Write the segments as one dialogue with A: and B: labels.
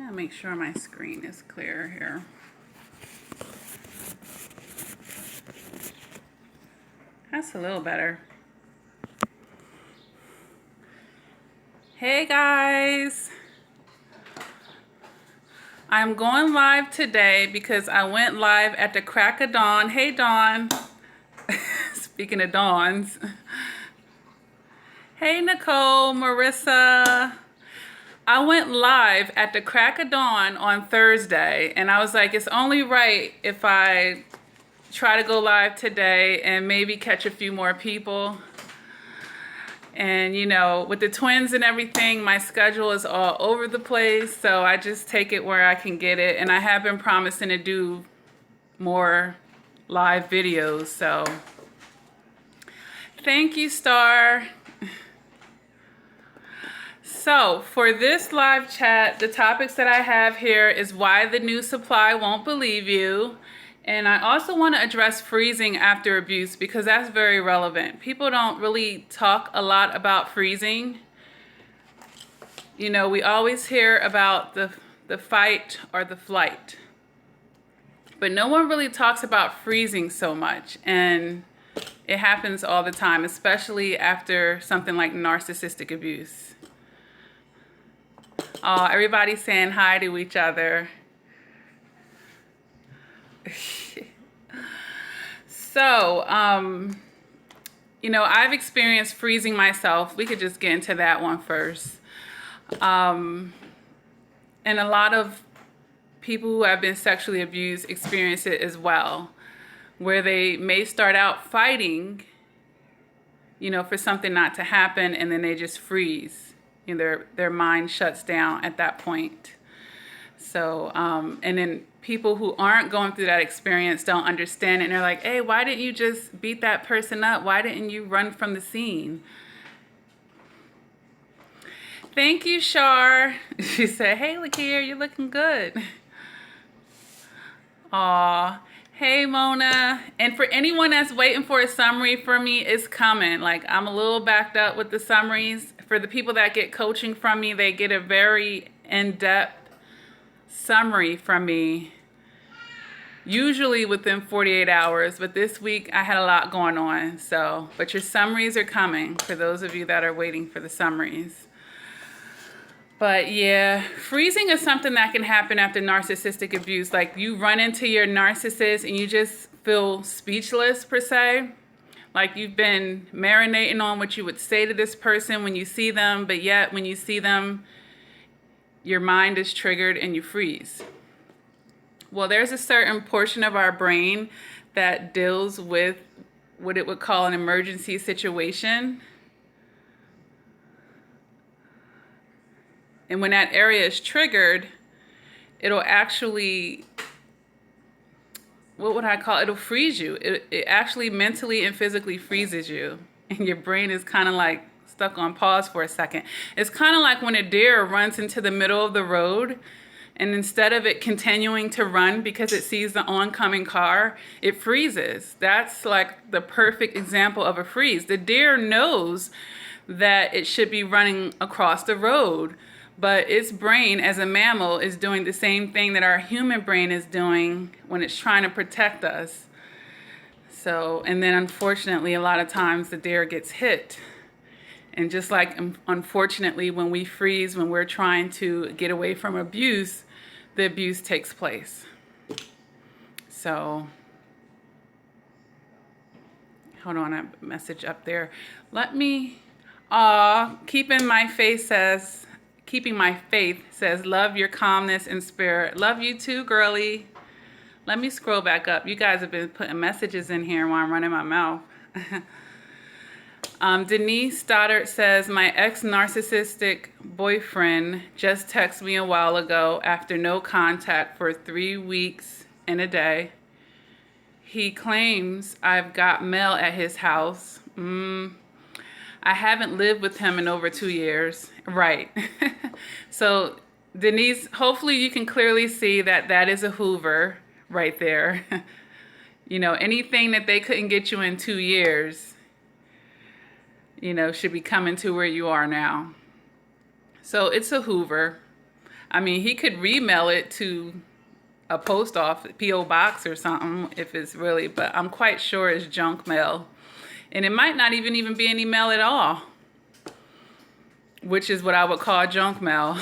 A: Gotta make sure my screen is clear here. That's a little better. Hey guys, I'm going live today because I went live at the crack of dawn. Hey Dawn, speaking of dawns. Hey Nicole, Marissa. I went live at the crack of dawn on Thursday, and I was like, it's only right if I try to go live today and maybe catch a few more people. And you know, with the twins and everything, my schedule is all over the place, so I just take it where I can get it. And I have been promising to do more live videos, so thank you, Star. So for this live chat, the topics that I have here is why the new supply won't believe you. And I also want to address freezing after abuse because that's very relevant. People don't really talk a lot about freezing. You know, we always hear about the fight or the flight. But no one really talks about freezing so much. And it happens all the time, especially after something like narcissistic abuse. Oh, everybody's saying hi to each other. So, you know, I've experienced freezing myself. We could just get into that one first. And a lot of people who have been sexually abused experience it as well, where they may start out fighting, you know, for something not to happen, and then they just freeze. You know, their mind shuts down at that point. So, and then people who aren't going through that experience don't understand it. And they're like, hey, why didn't you just beat that person up? Why didn't you run from the scene? Thank you, Shar. She said, hey, Lakia, you're looking good. Aw. Hey, Mona. And for anyone that's waiting for a summary for me, it's coming. Like, I'm a little backed up with the summaries. For the people that get coaching from me, they get a very in-depth summary from me, usually within 48 hours, but this week I had a lot going on. So, but your summaries are coming for those of you that are waiting for the summaries. But yeah, freezing is something that can happen after narcissistic abuse. Like, you run into your narcissist and you just feel speechless per se. Like, you've been marinating on what you would say to this person when you see them, but yet when you see them, your mind is triggered and you freeze. Well, there's a certain portion of our brain that deals with what it would call an emergency situation. And when that area is triggered, it'll actually, what would I call it? It'll freeze you. It actually mentally and physically freezes you. And your brain is kind of like stuck on pause for a second. It's kind of like when a deer runs into the middle of the road, and instead of it continuing to run because it sees the oncoming car, it freezes. That's like the perfect example of a freeze. The deer knows that it should be running across the road, but its brain as a mammal is doing the same thing that our human brain is doing when it's trying to protect us. So, and then unfortunately, a lot of times the deer gets hit. And just like, unfortunately, when we freeze, when we're trying to get away from abuse, the abuse takes place. So, hold on, a message up there. Let me, keeping my faith says, love your calmness and spirit. Love you too, girly. Let me scroll back up. You guys have been putting messages in here while I'm running my mouth. Denise Stoddard says, my ex-narcissistic boyfriend just texted me a while ago after no contact for 3 weeks and a day. He claims I've got mail at his house. I haven't lived with him in over 2 years. Right. So, Denise, hopefully you can clearly see that that is a Hoover right there. You know, anything that they couldn't get you in 2 years, you know, should be coming to where you are now. So it's a Hoover. I mean, he could remail it to a post office, P.O. box or something if it's really, but I'm quite sure it's junk mail. And it might not even be any mail at all, which is what I would call junk mail.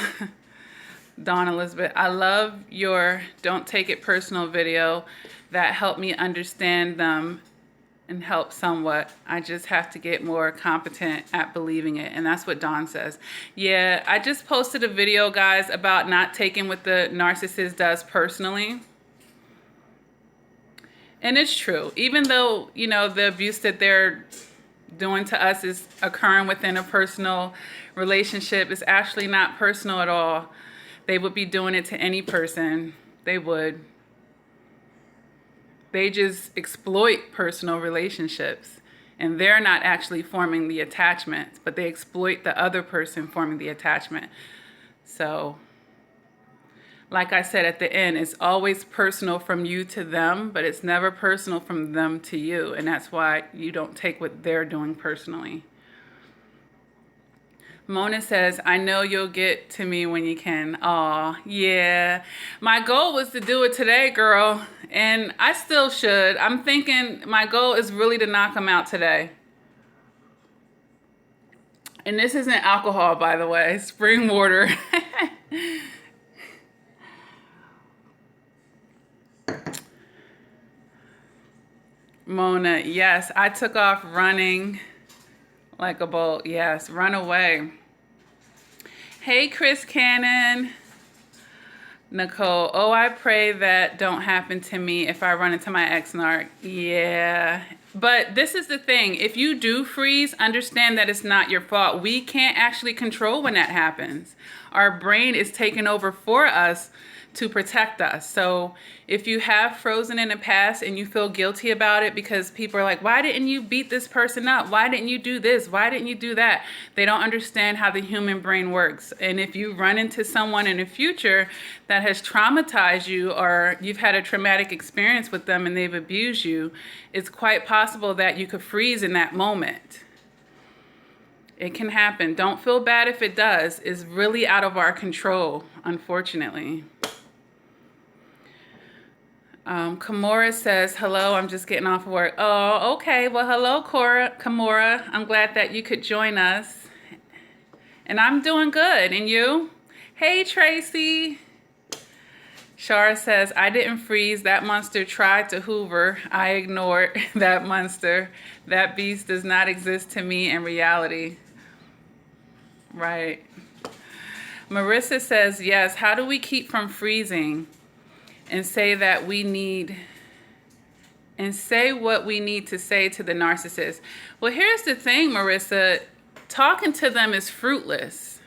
A: Dawn Elizabeth, I love your Don't Take It Personal video. That helped me understand them and help somewhat. I just have to get more competent at believing it. And that's what Dawn says. Yeah, I just posted a video, guys, about not taking what the narcissist does personally. And it's true. Even though, you know, the abuse that they're doing to us is occurring within a personal relationship, it's actually not personal at all. They would be doing it to any person. They would. They just exploit personal relationships. And they're not actually forming the attachment, but they exploit the other person forming the attachment. So, like I said at the end, it's always personal from you to them, but it's never personal from them to you. And that's why you don't take what they're doing personally. Mona says, I know you'll get to me when you can. Aw, yeah. My goal was to do it today, girl. And I still should. I'm thinking my goal is really to knock them out today. And this isn't alcohol, by the way. Spring water. Mona, yes. I took off running like a bolt. Yes, run away. Hey, Chris Cannon. Nicole, oh, I pray that don't happen to me if I run into my ex-narc. Yeah. But this is the thing. If you do freeze, understand that it's not your fault. We can't actually control when that happens. Our brain is taking over for us to protect us. So if you have frozen in the past and you feel guilty about it because people are like, why didn't you beat this person up? Why didn't you do this? Why didn't you do that? They don't understand how the human brain works. And if you run into someone in the future that has traumatized you, or you've had a traumatic experience with them and they've abused you, it's quite possible that you could freeze in that moment. It can happen. Don't feel bad if it does. It's really out of our control, unfortunately. Kamora says, hello, I'm just getting off of work. Oh, okay. Well, hello, Kamora. I'm glad that you could join us. And I'm doing good. And you? Hey, Tracy. Shara says, I didn't freeze. That monster tried to hoover. I ignored that monster. That beast does not exist to me in reality. Right. Marissa says, yes, how do we keep from freezing? And say that we need, and say what we need to say to the narcissist. Well, here's the thing, Marissa. Talking to them is fruitless.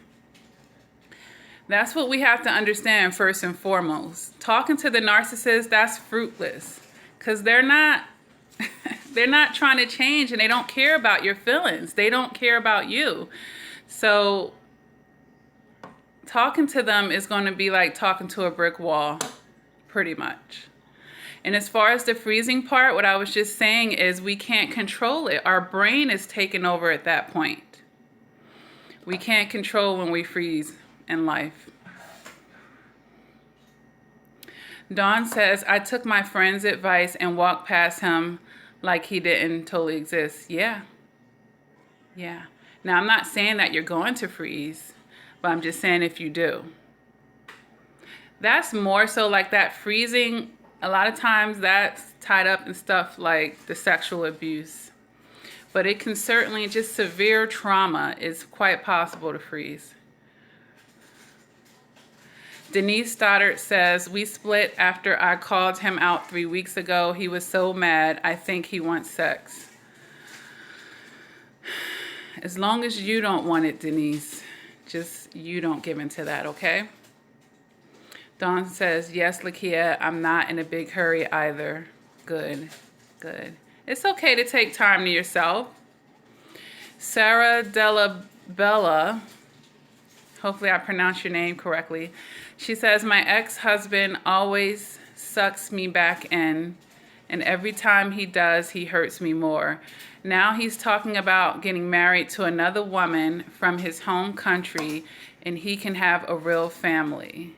A: That's what we have to understand first and foremost. Talking to the narcissist, that's fruitless. Because they're not trying to change, and they don't care about your feelings. They don't care about you. So talking to them is going to be like talking to a brick wall. Pretty much. And as far as the freezing part, what I was just saying is we can't control it. Our brain is taking over at that point. We can't control when we freeze in life. Dawn says, I took my friend's advice and walked past him like he didn't totally exist. Yeah. Yeah. Now, I'm not saying that you're going to freeze, but I'm just saying if you do. That's more so like that freezing. A lot of times that's tied up in stuff like the sexual abuse. But it can certainly, just severe trauma is quite possible to freeze. Denise Stoddard says, we split after I called him out 3 weeks ago. He was so mad. I think he wants sex. As long as you don't want it, Denise, just you don't give into that, okay? Dawn says, yes, Lakia, I'm not in a big hurry either. Good, good. It's okay to take time to yourself. Sarah Della Bella, hopefully I pronounced your name correctly. She says, my ex-husband always sucks me back in, and every time he does, he hurts me more. Now he's talking about getting married to another woman from his home country, and he can have a real family.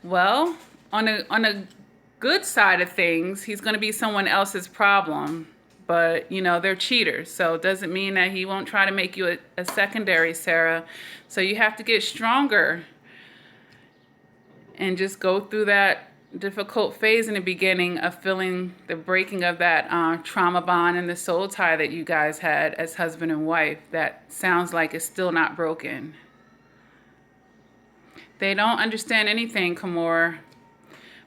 A: Well, on a good side of things, he's going to be someone else's problem. But, you know, they're cheaters. So it doesn't mean that he won't try to make you a secondary, Sarah. So you have to get stronger and just go through that difficult phase in the beginning of feeling the breaking of that trauma bond and the soul tie that you guys had as husband and wife. That sounds like it's still not broken. They don't understand anything, Kamor.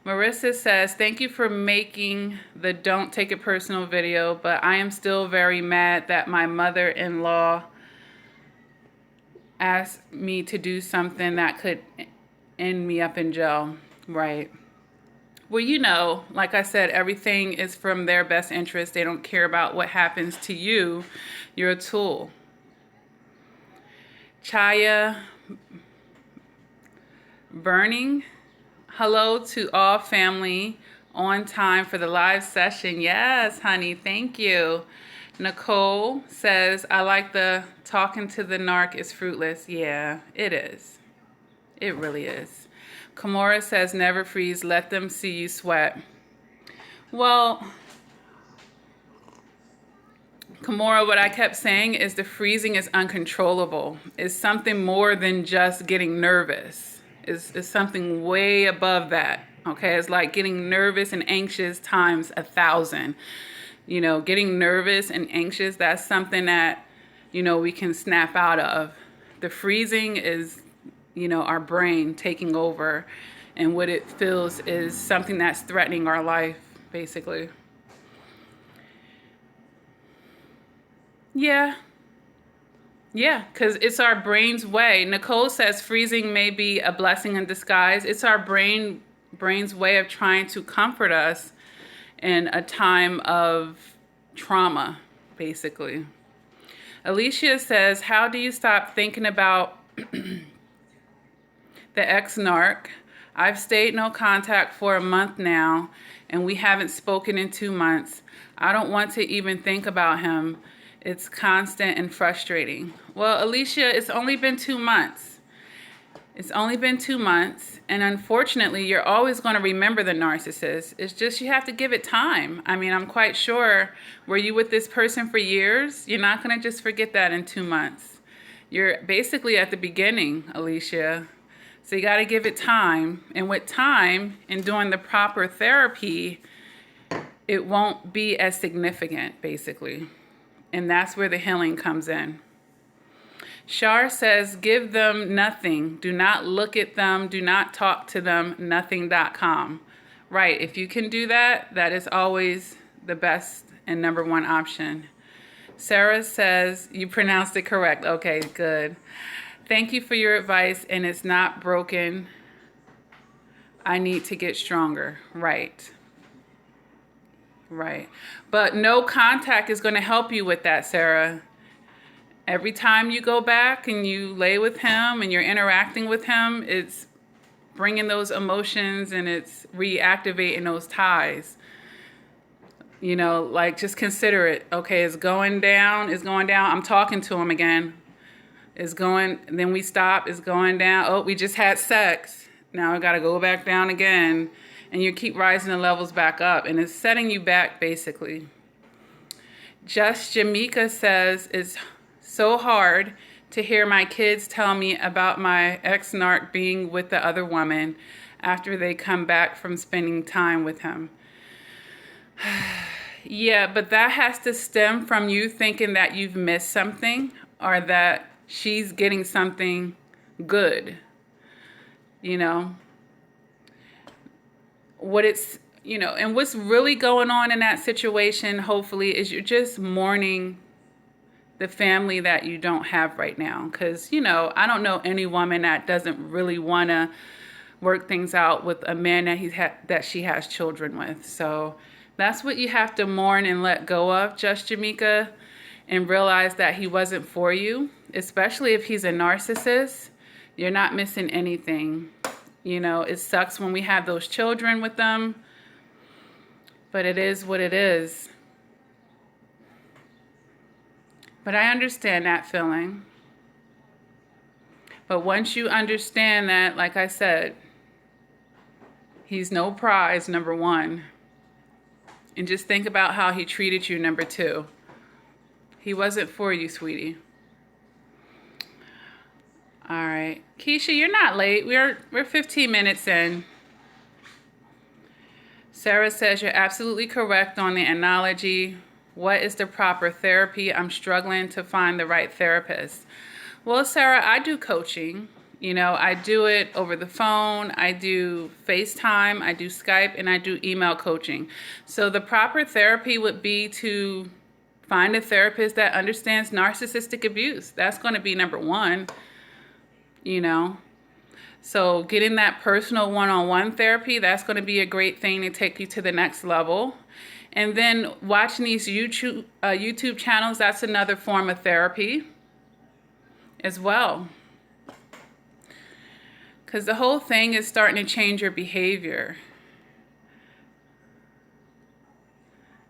A: Marissa says, thank you for making the Don't Take It Personal video, but I am still very mad that my mother-in-law asked me to do something that could end me up in jail. Right. Well, you know, like I said, everything is from their best interest. They don't care about what happens to you. You're a tool. Chaya Burning. Hello to all family on time for the live session. Yes, honey, thank you. Nicole says, I like the talking to the narc is fruitless. Yeah, it is. It really is. Kamora says, never freeze. Let them see you sweat. Well, Kamora, what I kept saying is the freezing is uncontrollable. It's something more than just getting nervous. It's something way above that. Okay, it's like getting nervous and anxious times 1,000. You know, getting nervous and anxious, that's something that, you know, we can snap out of. The freezing is, you know, our brain taking over, and what it feels is something that's threatening our life, basically. Yeah, because it's our brain's way. Nicole says freezing may be a blessing in disguise. It's our brain's way of trying to comfort us in a time of trauma, basically. Alicia says, how do you stop thinking about the ex-narc? I've stayed no contact for a month now, and we haven't spoken in 2 months. I don't want to even think about him. It's constant and frustrating. Well, Alicia, it's only been 2 months. It's only been 2 months, and unfortunately, you're always going to remember the narcissist. It's just you have to give it time. I mean, I'm quite sure, were you with this person for years? You're not going to just forget that in 2 months. You're basically at the beginning, Alicia. So you got to give it time. And with time and doing the proper therapy, it won't be as significant, basically. And that's where the healing comes in. Shar says, give them nothing. Do not look at them. Do not talk to them. Nothing.com. Right. If you can do that, that is always the best and #1 option. Sarah says, you pronounced it correct. Okay, good. Thank you for your advice, and it's not broken. I need to get stronger. Right. Right. But no contact is going to help you with that, Sarah. Every time you go back and you lay with him and you're interacting with him, it's bringing those emotions and it's reactivating those ties. You know, like, just consider it. Okay, it's going down. It's going down. I'm talking to him again. It's going, then we stop. It's going down. Oh, we just had sex. Now I got to go back down again. And you keep rising the levels back up. And it's setting you back, basically. Just Jamaica says, it's so hard to hear my kids tell me about my ex-narc being with the other woman after they come back from spending time with him. Yeah, but that has to stem from you thinking that you've missed something or that she's getting something good, you know? What it's, you know, and what's really going on in that situation, hopefully, is you're just mourning the family that you don't have right now. Because, you know, I don't know any woman that doesn't really want to work things out with a man that she has children with. So that's what you have to mourn and let go of, Just Jamaica, and realize that he wasn't for you, especially if he's a narcissist. You're not missing anything. You know, it sucks when we have those children with them, but it is what it is. But I understand that feeling. But once you understand that, like I said, he's no prize, number one. And just think about how he treated you, number two. He wasn't for you, sweetie. All right. Keisha, you're not late. We're 15 minutes in. Sarah says you're absolutely correct on the analogy. What is the proper therapy? I'm struggling to find the right therapist. Well, Sarah, I do coaching. You know, I do it over the phone, I do FaceTime, I do Skype, and I do email coaching. So the proper therapy would be to find a therapist that understands narcissistic abuse. That's going to be number one, you know. So getting that personal one-on-one therapy, that's going to be a great thing to take you to the next level. And then watching these YouTube channels, that's another form of therapy as well. Because the whole thing is starting to change your behavior.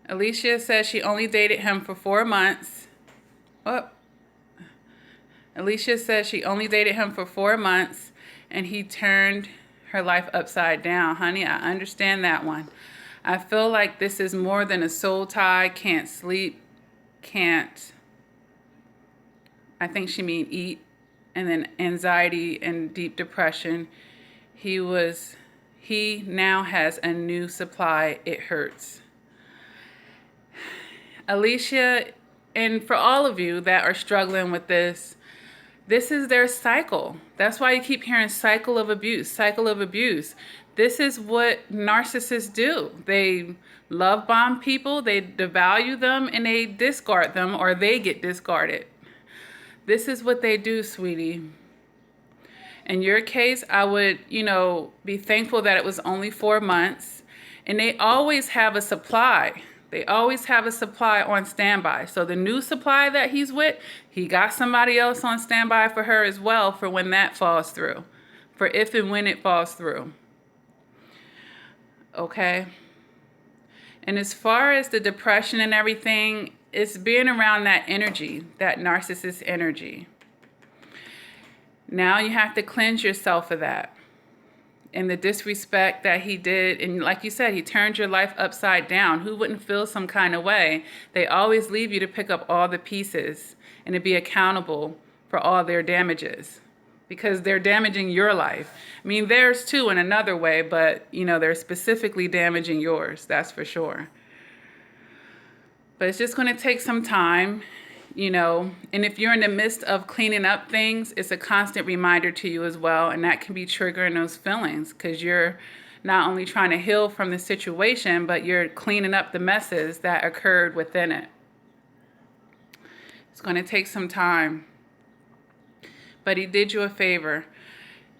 A: Alicia says she only dated him for 4 months. Oh. Alicia says she only dated him for 4 months and he turned her life upside down. Honey, I understand that one. I feel like this is more than a soul tie. Can't sleep, can't, I think she mean eat. And then anxiety and deep depression. He now has a new supply. It hurts. Alicia, and for all of you that are struggling with this is their cycle. That's why you keep hearing cycle of abuse, cycle of abuse. This is what narcissists do. They love bomb people, they devalue them, and they discard them, or they get discarded. This is what they do, sweetie. In your case, I would, be thankful that it was only 4 months. And they always have a supply. They always have a supply on standby. So the new supply that he's with, he got somebody else on standby for her as well for when that falls through. For if and when it falls through. Okay? And as far as the depression and everything, it's being around that energy, that narcissist energy. Now you have to cleanse yourself of that. And the disrespect that he did, and like you said, he turned your life upside down. Who wouldn't feel some kind of way? They always leave you to pick up all the pieces and to be accountable for all their damages. Because they're damaging your life. I mean, theirs too in another way, but, they're specifically damaging yours, that's for sure. But it's just going to take some time, and if you're in the midst of cleaning up things, it's a constant reminder to you as well, and that can be triggering those feelings because you're not only trying to heal from the situation, but you're cleaning up the messes that occurred within it. It's going to take some time, but he did you a favor.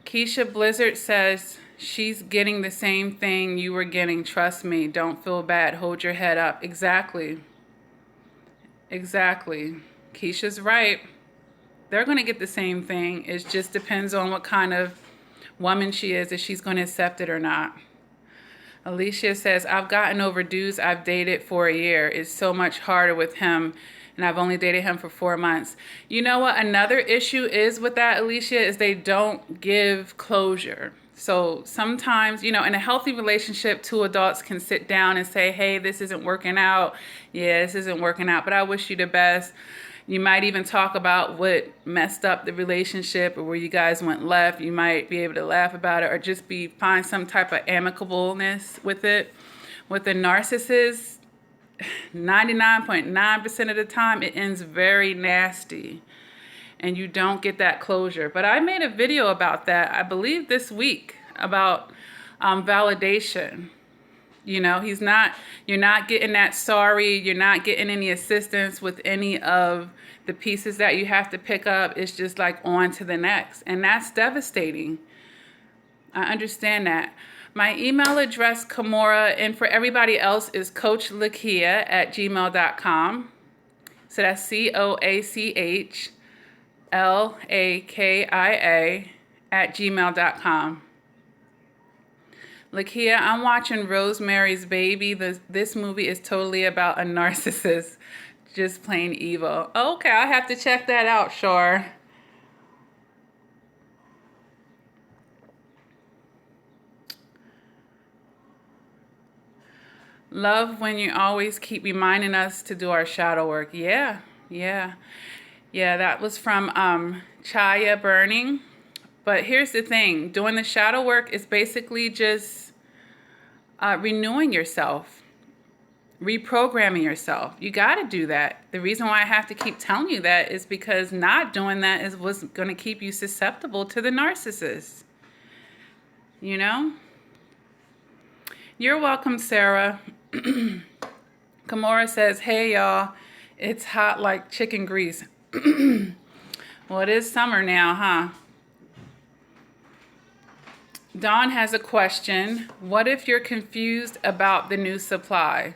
A: Keisha Blizzard says she's getting the same thing you were getting. Trust me. Don't feel bad. Hold your head up. Exactly. Exactly. Keisha's right. They're going to get the same thing. It just depends on what kind of woman she is, if she's going to accept it or not. Alicia says, I've gotten over dudes I've dated for a year. It's so much harder with him, and I've only dated him for 4 months. You know what? Another issue is with that, Alicia, is they don't give closure. So sometimes, in a healthy relationship, two adults can sit down and say, hey, this isn't working out. Yeah, this isn't working out, but I wish you the best. You might even talk about what messed up the relationship or where you guys went left. You might be able to laugh about it or just find some type of amicableness with it. With a narcissist, 99.9% of the time, it ends very nasty. And you don't get that closure. But I made a video about that, I believe this week, about validation. You're not getting that sorry, you're not getting any assistance with any of the pieces that you have to pick up. It's just like on to the next. And that's devastating. I understand that. My email address, Kimora, and for everybody else is CoachLakia@gmail.com. So that's CoachLakia @gmail.com. Lakia, I'm watching Rosemary's Baby. This movie is totally about a narcissist, just plain evil. Okay, I'll have to check that out, sure. Love when you always keep reminding us to do our shadow work. Yeah, yeah, yeah. That was from Chaya Burning. But here's the thing. Doing the shadow work is basically just renewing yourself, reprogramming yourself. You got to do that. The reason why I have to keep telling you that is because not doing that is what's going to keep you susceptible to the narcissist. You know? You're welcome, Sarah. Kamora says, hey, y'all. It's hot like chicken grease. Well, it is summer now, huh? Dawn has a question. What if you're confused about the new supply?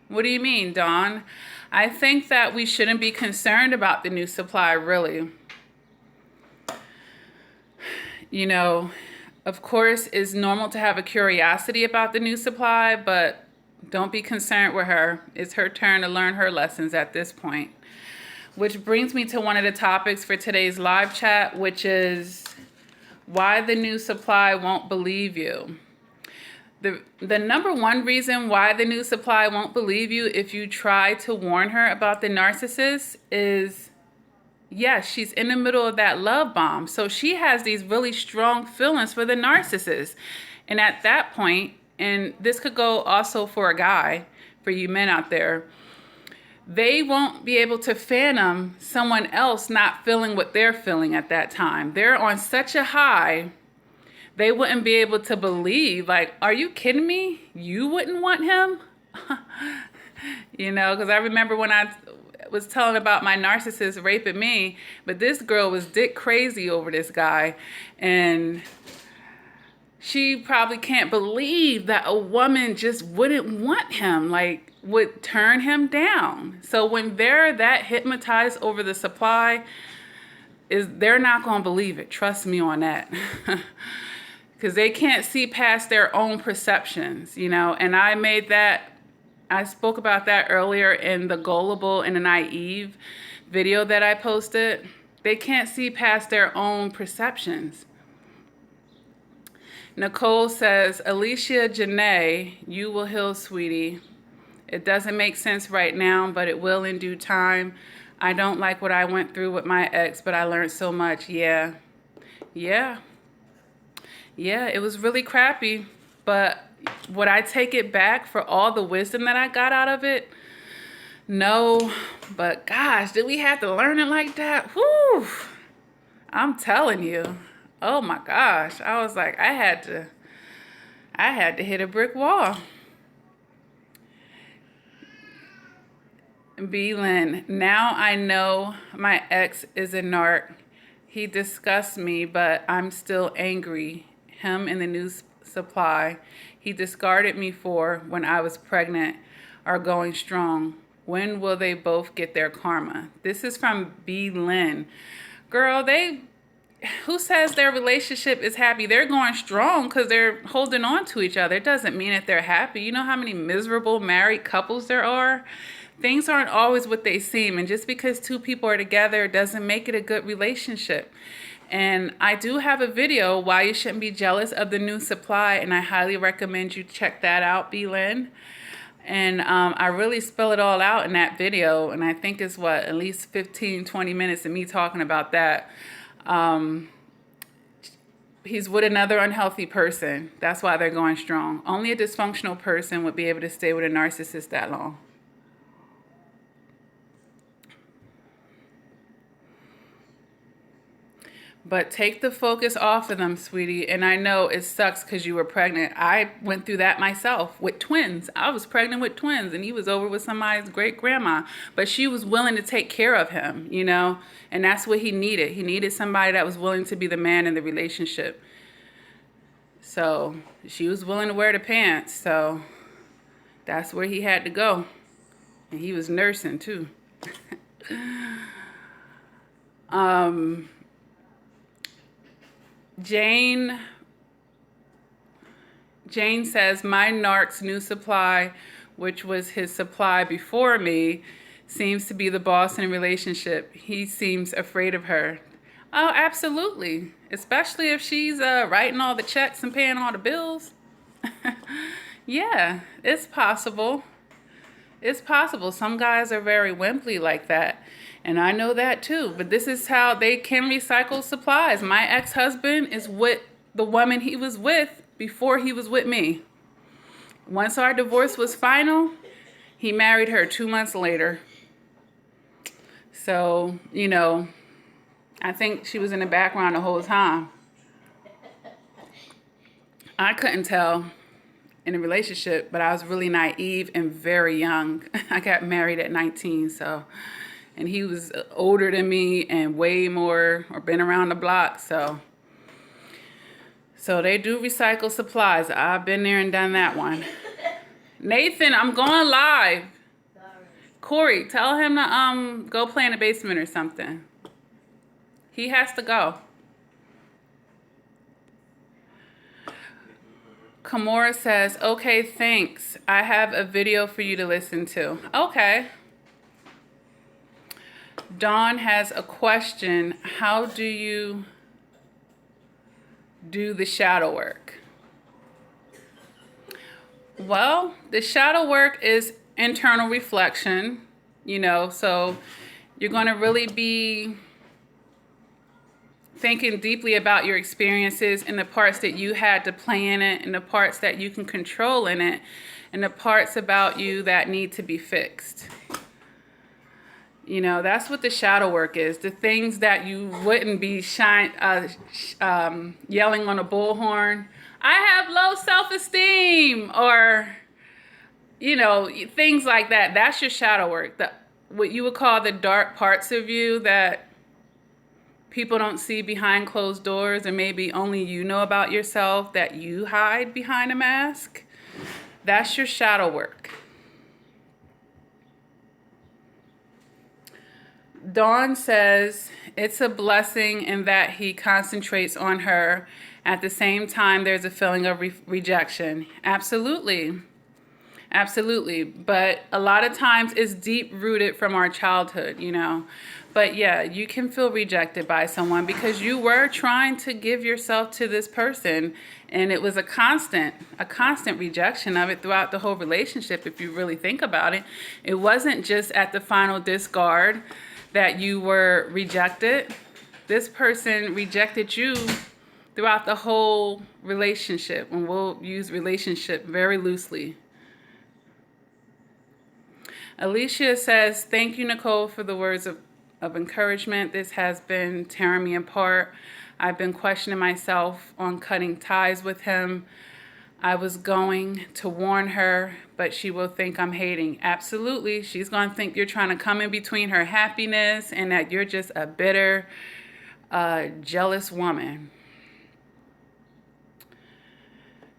A: What do you mean, Dawn? I think that we shouldn't be concerned about the new supply, really. You know, of course, it's normal to have a curiosity about the new supply, but don't be concerned with her. It's her turn to learn her lessons at this point. Which brings me to one of the topics for today's live chat, which is why the new supply won't believe you. The number one reason why the new supply won't believe you if you try to warn her about the narcissist is, yes, she's in the middle of that love bomb. So she has these really strong feelings for the narcissist. And at that point, and this could go also for a guy, for you men out there, they won't be able to fathom someone else not feeling what they're feeling at that time. They're on such a high, they wouldn't be able to believe, like, are you kidding me? You wouldn't want him? You know, because I remember when I was telling about my narcissist raping me, but this girl was dick crazy over this guy, and she probably can't believe that a woman just wouldn't want him, like would turn him down. So when they're that hypnotized over the supply, they're not going to believe it. Trust me on that. Because they can't see past their own perceptions, you know. And I spoke about that earlier in the gullible and the naive video that I posted. They can't see past their own perceptions. Nicole says, Alicia Janae, you will heal, sweetie. It doesn't make sense right now, but it will in due time. I don't like what I went through with my ex, but I learned so much. Yeah, it was really crappy, but would I take it back for all the wisdom that I got out of it? No, but gosh, did we have to learn it like that? Whew, I'm telling you. Oh my gosh, I was like, I had to hit a brick wall. B. Lynn, now I know my ex is a narc. He disgusts me, but I'm still angry. Him and the new supply he discarded me for when I was pregnant are going strong. When will they both get their karma? This is from B. Lynn. Girl, who says their relationship is happy? They're going strong because they're holding on to each other. It doesn't mean that they're happy. You know how many miserable married couples there are? Things aren't always what they seem. And just because two people are together doesn't make it a good relationship. And I do have a video why you shouldn't be jealous of the new supply. And I highly recommend you check that out, B. Lynn. And I really spell it all out in that video. And I think it's at least 15, 20 minutes of me talking about that. He's with another unhealthy person. That's why they're going strong. Only a dysfunctional person would be able to stay with a narcissist that long. But take the focus off of them, sweetie. And I know it sucks because you were pregnant. I went through that myself with twins. I was pregnant with twins and he was over with somebody's great grandma. But she was willing to take care of him, you know. And that's what he needed. He needed somebody that was willing to be the man in the relationship. So she was willing to wear the pants. So that's where he had to go. And he was nursing too. Jane says, my narc's new supply, which was his supply before me, seems to be the boss in a relationship. He seems afraid of her. Oh, absolutely. Especially if she's writing all the checks and paying all the bills. Yeah, it's possible. It's possible. Some guys are very wimpy like that. And I know that too. But this is how they can recycle supplies. My ex-husband is with the woman he was with before he was with me. Once our divorce was final, he married her 2 months later. So, you know, I think she was in the background the whole time. I couldn't tell in a relationship, but I was really naive and very young. I got married at 19, so, and he was older than me and way more, or been around the block, so they do recycle supplies. I've been there and done that one. Nathan, I'm going live. Corey, tell him to go play in the basement or something. He has to go. Kamora says, okay, thanks. I have a video for you to listen to. Okay. Dawn has a question. How do you do the shadow work? Well, the shadow work is internal reflection, you know, so you're going to really be thinking deeply about your experiences and the parts that you had to play in it and the parts that you can control in it and the parts about you that need to be fixed. You know, that's what the shadow work is. The things that you wouldn't be yelling on a bullhorn. I have low self-esteem, or, you know, things like that. That's your shadow work. What you would call the dark parts of you that people don't see behind closed doors, and maybe only you know about yourself, that you hide behind a mask. That's your shadow work. Dawn says it's a blessing in that he concentrates on her. At the same time, there's a feeling of rejection. Absolutely. Absolutely. But a lot of times it's deep rooted from our childhood, you know. But yeah, you can feel rejected by someone because you were trying to give yourself to this person, and it was a constant rejection of it throughout the whole relationship. If you really think about it, it wasn't just at the final discard that you were rejected. This person rejected you throughout the whole relationship, and we'll use relationship very loosely. Alicia says, thank you, Nicole, for the words of encouragement. This has been tearing me apart. I've been questioning myself on cutting ties with him. I was going to warn her, but she will think I'm hating. Absolutely. She's going to think you're trying to come in between her happiness and that you're just a bitter, jealous woman.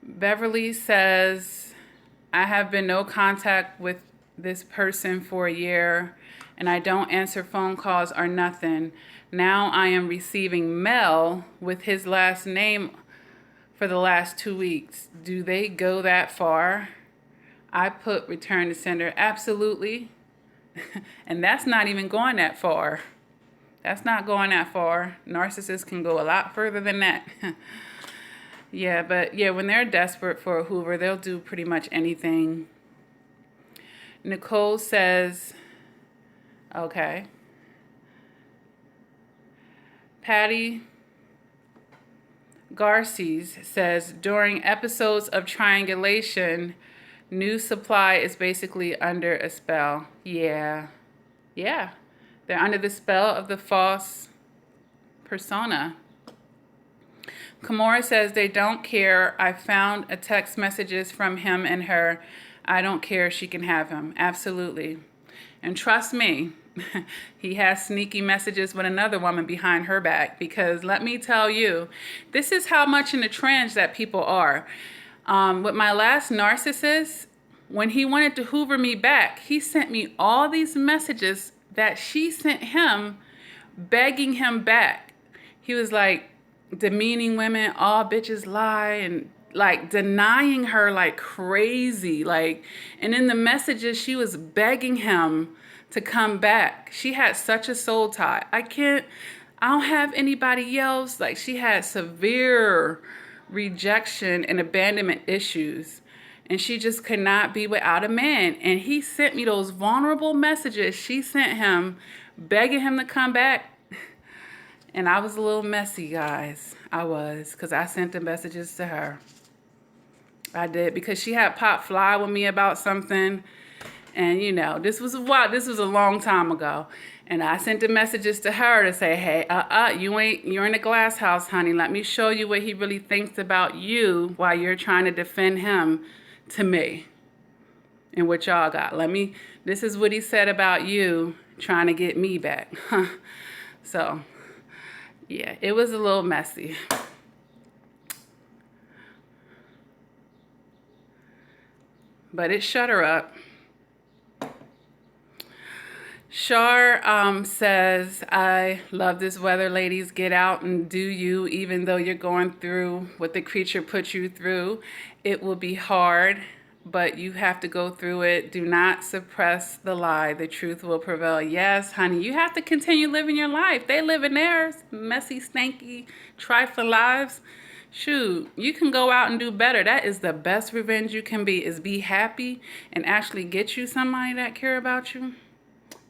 A: Beverly says, I have been no contact with this person for a year, and I don't answer phone calls or nothing. Now I am receiving mail with his last name for the last 2 weeks. Do they go that far? I put return to sender. Absolutely. And that's not even going that far. That's not going that far. Narcissists can go a lot further than that. Yeah, but yeah, when they're desperate for a Hoover, they'll do pretty much anything. Nicole says, okay. Patty Garces says, during episodes of triangulation, new supply is basically under a spell. Yeah. Yeah. They're under the spell of the false persona. Kamora says they don't care. I found a text messages from him and her. I don't care. She can have him. Absolutely. And trust me, he has sneaky messages with another woman behind her back, because let me tell you, this is how much in the trance that people are. With my last narcissist, when he wanted to Hoover me back, he sent me all these messages that she sent him begging him back. He was like, demeaning women, all bitches lie, and like denying her like crazy. Like, and in the messages, she was begging him to come back. She had such a soul tie. I don't have anybody else. Like, she had severe rejection and abandonment issues. and she just could not be without a man. And he sent me those vulnerable messages she sent him, begging him to come back. And I was a little messy, guys. I was, because I sent the messages to her. I did, because she had popped fly with me about something. And, you know, this was a long time ago. And I sent the messages to her to say, hey, you're in a glass house, honey. Let me show you what he really thinks about you while you're trying to defend him to me. And what y'all got. This is what he said about you trying to get me back. So, yeah, it was a little messy. But it shut her up. Shar says, I love this weather, ladies. Get out and do you, even though you're going through what the creature put you through. It will be hard, but you have to go through it. Do not suppress the lie. The truth will prevail. Yes, honey, you have to continue living your life. They live in theirs, messy, stanky, trifling lives. Shoot, you can go out and do better. That is the best revenge you can be happy and actually get you somebody that care about you.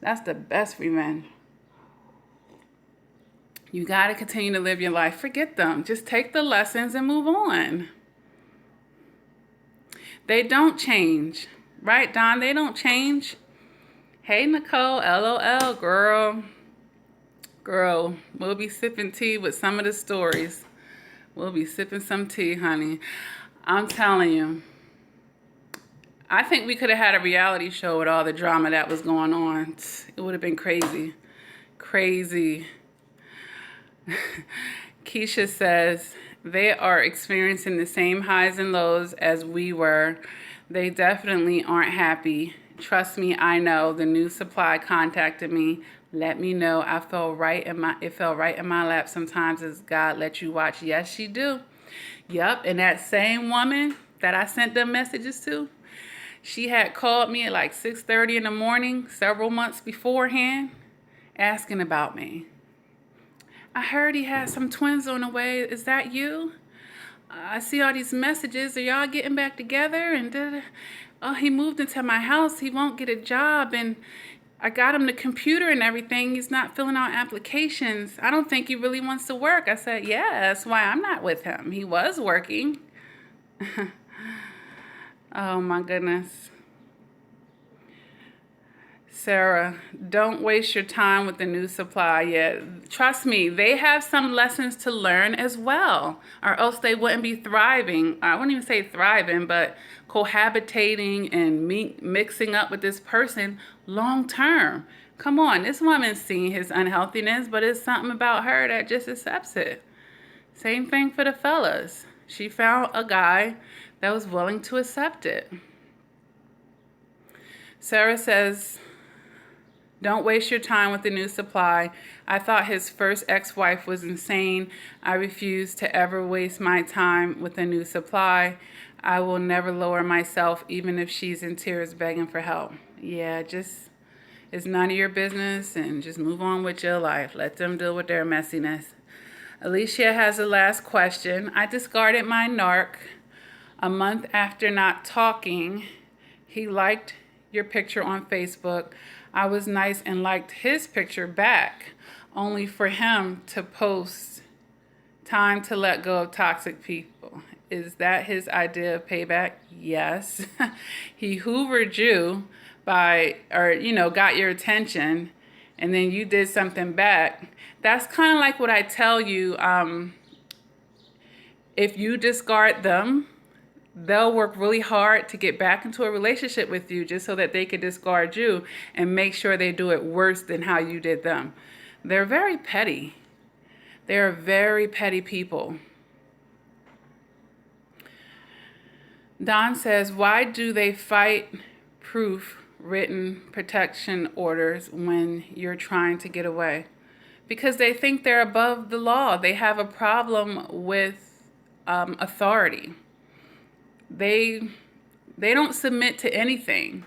A: That's the best revenge. You got to continue to live your life. Forget them. Just take the lessons and move on. They don't change. Right, Don? They don't change. Hey, Nicole. LOL, girl. Girl, we'll be sipping tea with some of the stories. We'll be sipping some tea, honey. I'm telling you. I think we could have had a reality show with all the drama that was going on. It would have been crazy. Crazy. Keisha says, they are experiencing the same highs and lows as we were. They definitely aren't happy. Trust me, I know. The new supply contacted me. Let me know. It fell right in my lap. Sometimes as God let you watch. Yes, she do. Yep, and that same woman that I sent them messages to, she had called me at like 6:30 in the morning, several months beforehand, asking about me. I heard he had some twins on the way. Is that you? I see all these messages. Are y'all getting back together? And oh, he moved into my house. He won't get a job. And I got him the computer and everything. He's not filling out applications. I don't think he really wants to work. I said, yeah, that's why I'm not with him. He was working. Oh, my goodness. Sarah, don't waste your time with the new supply yet. Trust me, they have some lessons to learn as well, or else they wouldn't be thriving. I wouldn't even say thriving, but cohabitating and mixing up with this person long term. Come on, this woman's seen his unhealthiness, but it's something about her that just accepts it. Same thing for the fellas. She found a guy that was willing to accept it. Sarah says, don't waste your time with the new supply. I thought his first ex-wife was insane. I refuse to ever waste my time with a new supply. I will never lower myself, even if she's in tears begging for help. Yeah, just, it's none of your business, and just move on with your life. Let them deal with their messiness. Alicia has the last question. I discarded my narc. A month after not talking, he liked your picture on Facebook. I was nice and liked his picture back, only for him to post, time to let go of toxic people. Is that his idea of payback? Yes. He hoovered you got your attention, and then you did something back. That's kind of like what I tell you. If you discard them, they'll work really hard to get back into a relationship with you just so that they can discard you and make sure they do it worse than how you did them. They're very petty. They're very petty people. Don says, why do they fight proof written protection orders when you're trying to get away? Because they think they're above the law. They have a problem with authority. They don't submit to anything.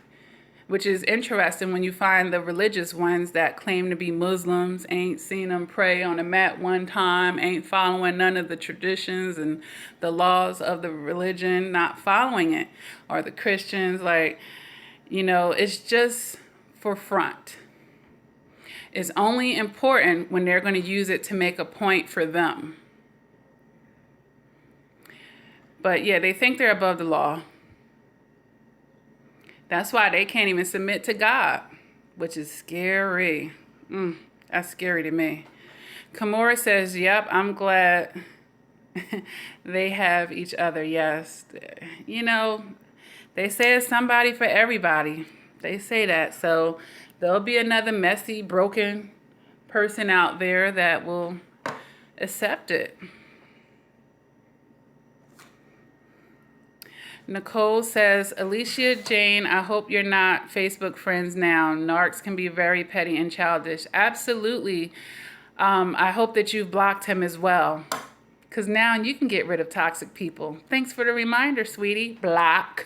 A: which is interesting when you find the religious ones that claim to be Muslims, ain't seen them pray on a mat one time, ain't following none of the traditions and the laws of the religion, not following it. Or the Christians, like, you know, it's just for front. It's only important when they're going to use it to make a point for them. But yeah, they think they're above the law. That's why they can't even submit to God, which is scary. That's scary to me. Kimura says, yep, I'm glad they have each other. Yes. You know, they say it's somebody for everybody. They say that. So there'll be another messy, broken person out there that will accept it. Nicole says, Alicia Jane, I hope you're not Facebook friends now. Narcs can be very petty and childish. Absolutely. I hope that you've blocked him as well. Because now you can get rid of toxic people. Thanks for the reminder, sweetie. Block.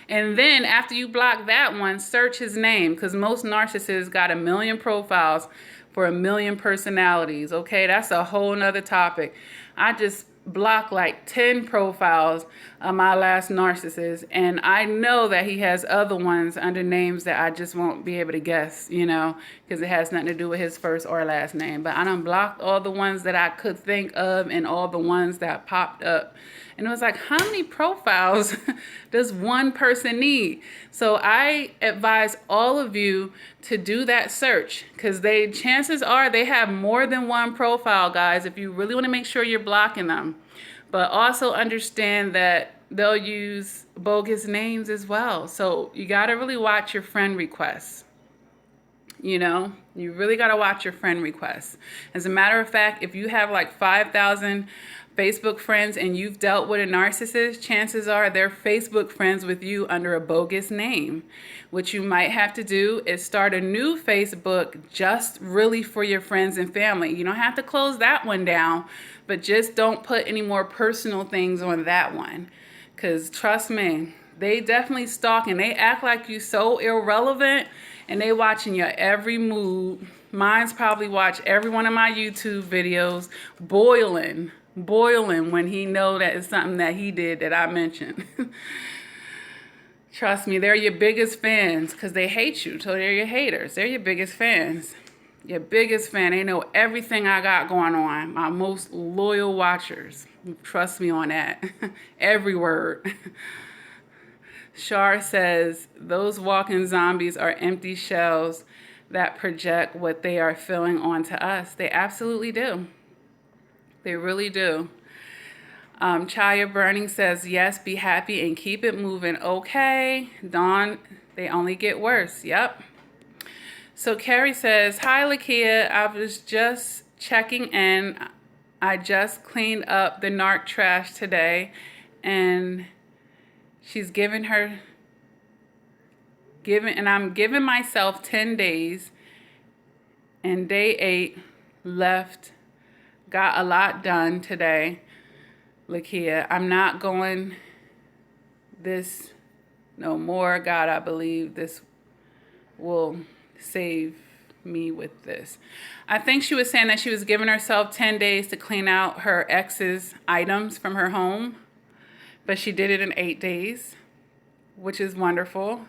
A: And then after you block that one, search his name. Because most narcissists got 1 million profiles for 1 million personalities. Okay, that's a whole nother topic. I just blocked like 10 profiles of my last narcissist, and I know that he has other ones under names that I just won't be able to guess, you know, because it has nothing to do with his first or last name. But I done blocked all the ones that I could think of and all the ones that popped up. And it was like, how many profiles does one person need? So I advise all of you to do that search, because chances are they have more than one profile, guys, if you really want to make sure you're blocking them. But also understand that they'll use bogus names as well. So you got to really watch your friend requests. You know, you really got to watch your friend requests. As a matter of fact, if you have like 5,000 Facebook friends and you've dealt with a narcissist, chances are they're Facebook friends with you under a bogus name. What you might have to do is start a new Facebook just really for your friends and family. You don't have to close that one down, but just don't put any more personal things on that one. Because trust me, they definitely stalk and they act like you so irrelevant, and they watching your every move. Mine's probably watch every one of my YouTube videos, boiling when he know that it's something that he did that I mentioned. Trust me, they're your biggest fans because they hate you. So they're your haters. They're your biggest fans. Your biggest fan. They know everything I got going on. My most loyal watchers. Trust me on that. Every word. Shar says, those walking zombies are empty shells that project what they are feeling onto us. They absolutely do. They really do. Chaya Burning says, yes, be happy and keep it moving. Okay. Dawn, they only get worse. Yep. So Carrie says, hi, Lakia. I was just checking in. I just cleaned up the narc trash today, and I'm giving myself 10 days, and day 8 left. Got a lot done today, Lakia. I'm not going this no more. God, I believe this will save me with this. I think she was saying that she was giving herself 10 days to clean out her ex's items from her home, but she did it in 8 days, which is wonderful.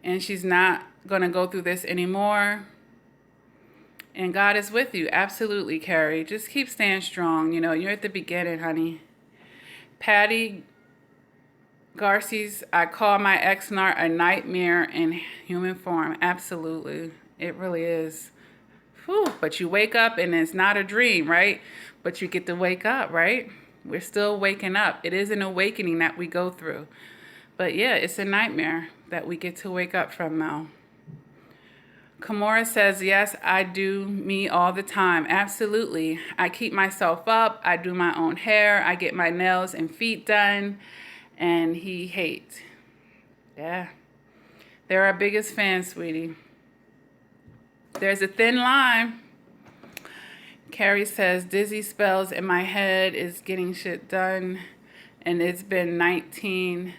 A: And she's not going to go through this anymore. And God is with you. Absolutely, Carrie. Just keep staying strong. You know, you're at the beginning, honey. Patty Garces, I call my ex-narc a nightmare in human form. Absolutely. It really is. Whew. But you wake up and it's not a dream, right? But you get to wake up, right? We're still waking up. It is an awakening that we go through. But yeah, it's a nightmare that we get to wake up from now. Kimura says, yes, I do me all the time. Absolutely. I keep myself up. I do my own hair. I get my nails and feet done. And he hates. Yeah. They're our biggest fans, sweetie. There's a thin line. Carrie says, dizzy spells in my head is getting shit done. And it's been 19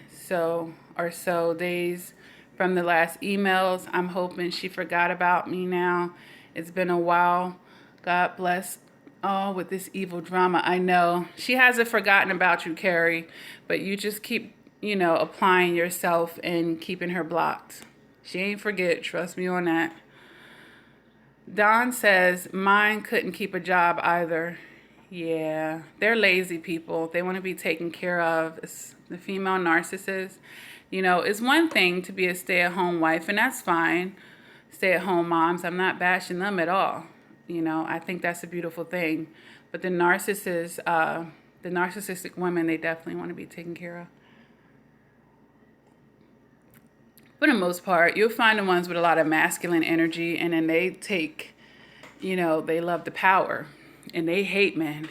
A: or so days from the last emails. I'm hoping she forgot about me now. It's been a while. God bless all with this evil drama. I know. She hasn't forgotten about you, Carrie, but you just keep, applying yourself and keeping her blocked. She ain't forget. Trust me on that. Don says, mine couldn't keep a job either. Yeah, they're lazy people. They want to be taken care of. It's the female narcissist. It's one thing to be a stay-at-home wife, and that's fine. Stay-at-home moms, I'm not bashing them at all. I think that's a beautiful thing. But the narcissists, the narcissistic women, they definitely want to be taken care of. For the most part, you'll find the ones with a lot of masculine energy, and then they take, they love the power, and they hate men.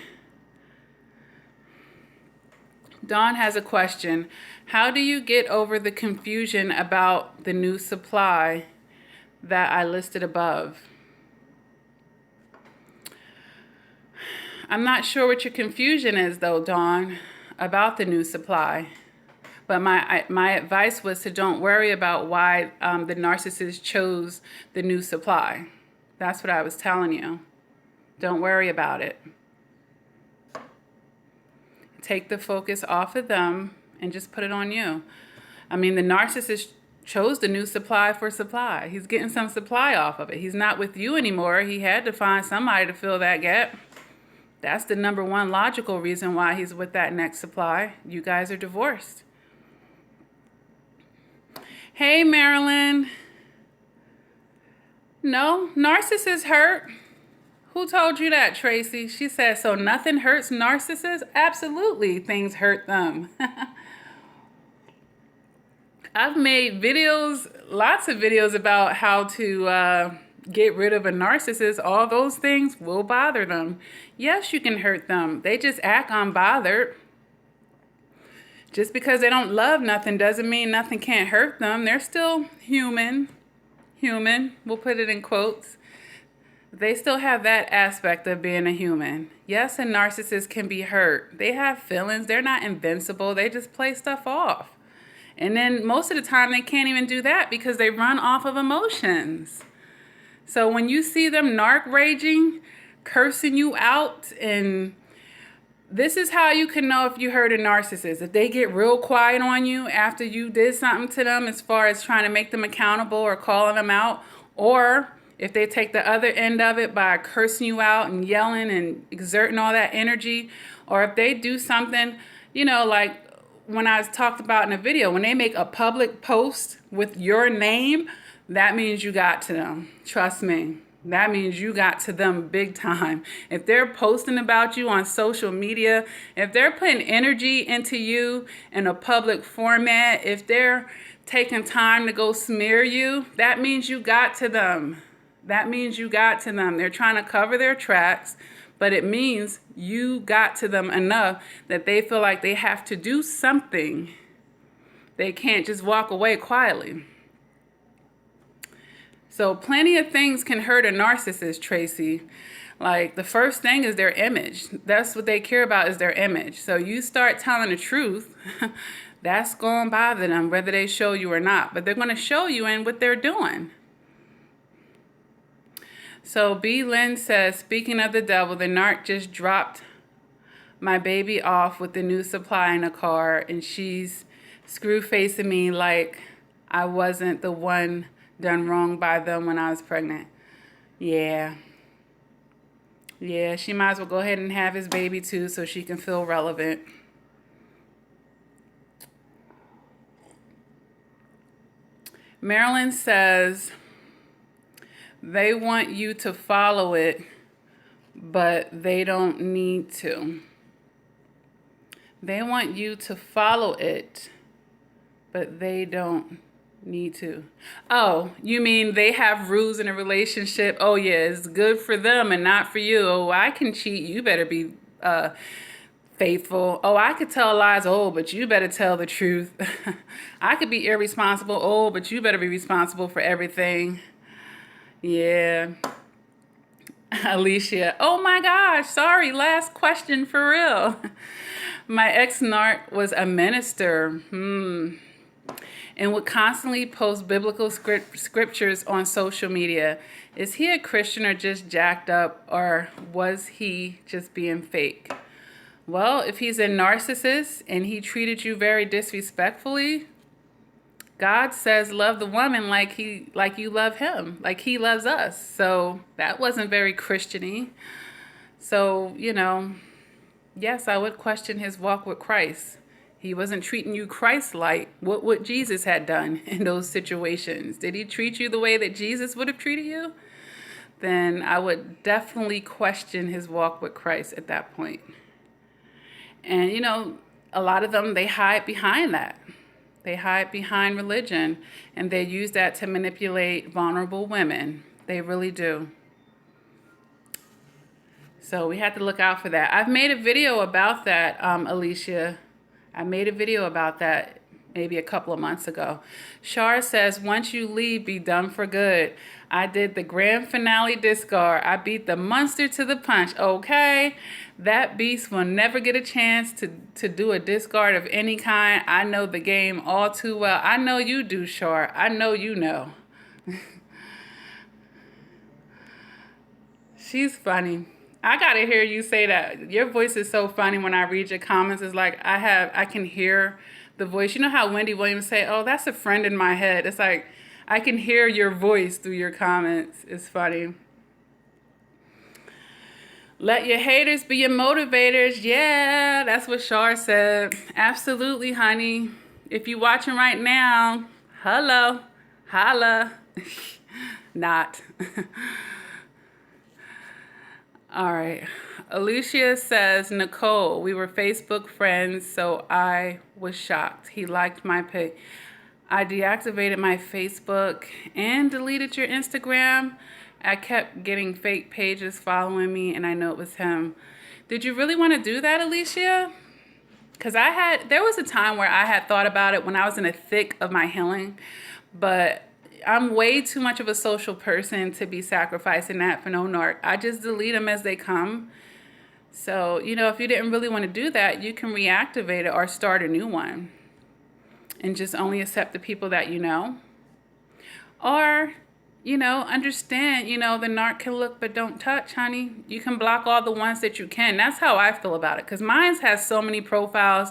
A: Dawn has a question. How do you get over the confusion about the new supply that I listed above? I'm not sure what your confusion is, though, Dawn, about the new supply. But my advice was to don't worry about why the narcissist chose the new supply. That's what I was telling you. Don't worry about it. Take the focus off of them and just put it on you. The narcissist chose the new supply for supply. He's getting some supply off of it. He's not with you anymore. He had to find somebody to fill that gap. That's the number one logical reason why he's with that next supply. You guys are divorced. Hey, Marilyn. No, narcissists hurt. Who told you that, Tracy? She said, so nothing hurts narcissists? Absolutely, things hurt them. I've made videos, lots of videos about how to get rid of a narcissist. All those things will bother them. Yes, you can hurt them. They just act unbothered. Just because they don't love nothing doesn't mean nothing can't hurt them. They're still human. Human, we'll put it in quotes. They still have that aspect of being a human. Yes, a narcissist can be hurt. They have feelings. They're not invincible. They just play stuff off. And then most of the time they can't even do that because they run off of emotions. So when you see them narc raging, cursing you out, and this is how you can know if you hurt a narcissist. If they get real quiet on you after you did something to them as far as trying to make them accountable or calling them out, or if they take the other end of it by cursing you out and yelling and exerting all that energy, or if they do something, like when I talked about in a video, when they make a public post with your name, that means you got to them. Trust me. That means you got to them big time. If they're posting about you on social media, if they're putting energy into you in a public format, if they're taking time to go smear you, that means you got to them. That means you got to them. They're trying to cover their tracks, but it means you got to them enough that they feel like they have to do something. They can't just walk away quietly. So plenty of things can hurt a narcissist, Tracy. Like the first thing is their image. That's what they care about, is their image. So you start telling the truth, that's going to bother them whether they show you or not. But they're going to show you in what they're doing. So B. Lynn says, speaking of the devil, the narc just dropped my baby off with the new supply in a car, and she's screw-facing me like I wasn't the one done wrong by them when I was pregnant. Yeah, she might as well go ahead and have his baby too so she can feel relevant. Marilyn says, they want you to follow it, but they don't need to. They want you to follow it, but they don't need to. Oh, you mean they have rules in a relationship? Oh yeah, it's good for them and not for you. Oh, I can cheat. You better be faithful. Oh, I could tell lies. Oh, but you better tell the truth. I could be irresponsible. Oh, but you better be responsible for everything. Yeah. Alicia. Oh my gosh. Sorry. Last question for real. My ex-narc was a minister. and would constantly post biblical scriptures on social media. Is he a Christian or just jacked up, or was he just being fake? Well, if he's a narcissist and he treated you very disrespectfully, God says love the woman like you love him, like he loves us. So that wasn't very Christian-y. So, yes, I would question his walk with Christ. He wasn't treating you Christ-like. What Jesus had done in those situations. Did he treat you the way that Jesus would have treated you? Then I would definitely question his walk with Christ at that point. And, a lot of them, they hide behind that. They hide behind religion, and they use that to manipulate vulnerable women. They really do. So we have to look out for that. I've made a video about that, Alicia. I made a video about that maybe a couple of months ago. Shar says, once you leave, be done for good. I did the grand finale discard. I beat the monster to the punch. Okay, that beast will never get a chance to do a discard of any kind. I know the game all too well. I know you do, Shar. I know you know. She's funny. I gotta hear you say that. Your voice is so funny when I read your comments. It's like I can hear the voice. You know how Wendy Williams say, oh, that's a friend in my head. It's like I can hear your voice through your comments. It's funny. Let your haters be your motivators. Yeah, that's what Shar said. Absolutely, honey. If you're watching right now, hello, holla. Not. All right. Alicia says, Nicole, we were Facebook friends, so I was shocked. He liked my pic. I deactivated my Facebook and deleted your Instagram. I kept getting fake pages following me, and I know it was him. Did you really want to do that, Alicia? Because there was a time where I had thought about it when I was in the thick of my healing, but I'm way too much of a social person to be sacrificing that for no narc. I just delete them as they come. So, if you didn't really want to do that, you can reactivate it or start a new one and just only accept the people that you know. Or, understand, the narc can look but don't touch, honey. You can block all the ones that you can. That's how I feel about it, because mine has so many profiles.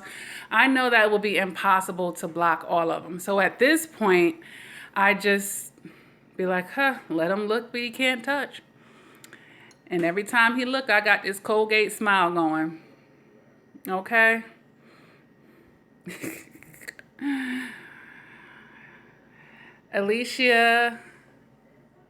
A: I know that it will be impossible to block all of them. So at this point, I just be like, let him look, but he can't touch. And every time he look, I got this Colgate smile going. Okay? Alicia,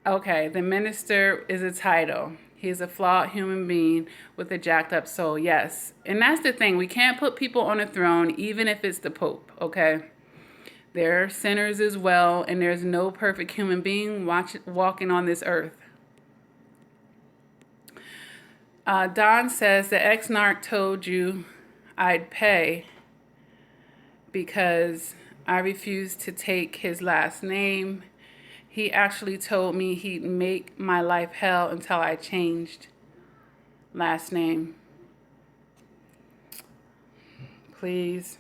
A: okay, the minister is a title. He's a flawed human being with a jacked up soul, yes. And that's the thing. We can't put people on a throne, even if it's the Pope, okay? They're sinners as well, and there's no perfect human being walking on this earth. Don says, the ex-narc told you I'd pay because I refused to take his last name. He actually told me he'd make my life hell until I changed last name. Please.